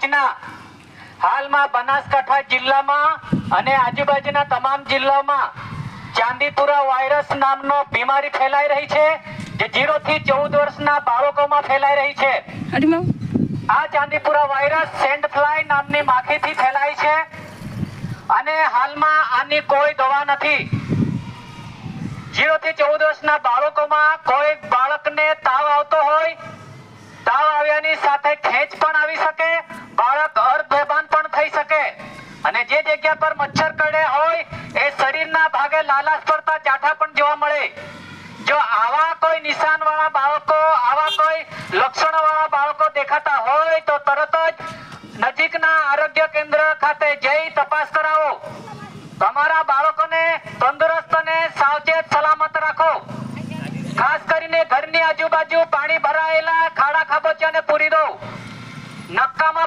સૂચના હાલમાં બનાસકાંઠા જિલ્લામાં અને આજુબાજુના તમામ જિલ્લાઓમાં ચાંદીપુરા વાયરસ નામનો બીમારી ફેલાઈ રહી છે, જે 0 થી 14 વર્ષના બાળકોમાં ફેલાઈ રહી છે. આ ચાંદીપુરા વાયરસ સેન્ડ ફ્લાય નામની માખીથી ફેલાય છે અને હાલમાં આની કોઈ દવા નથી. 0 થી 14 વર્ષના બાળકોમાં કોઈ બાળકને તાવ આવતો હોય, તાવ આવ્યાની સાથે ખેંચ પણ આવી શકે, બાળક અર્ધબેભાન પણ થઈ શકે અને જે જગ્યા પર મચ્છર કરડે હોય એ શરીરના ભાગે લાલાશ પડતા ચાઠા પણ જોવા મળે. જો આવા કોઈ નિશાનવાળા બાળકો, આવા કોઈ લક્ષણવાળા બાળકો દેખાતા હોય તો તરત જ નજીકના આરોગ્ય કેન્દ્ર ખાતે જઈ તપાસ કરાવો. તમારા બાળકોને તંદુરસ્ત અને સાવચેત સલામત રાખો. ખાસ કરીને ઘરની આજુબાજુ પાણી ભરાયેલા ખાડા ખાબોચિયાને પૂરી દો. નક્કામાં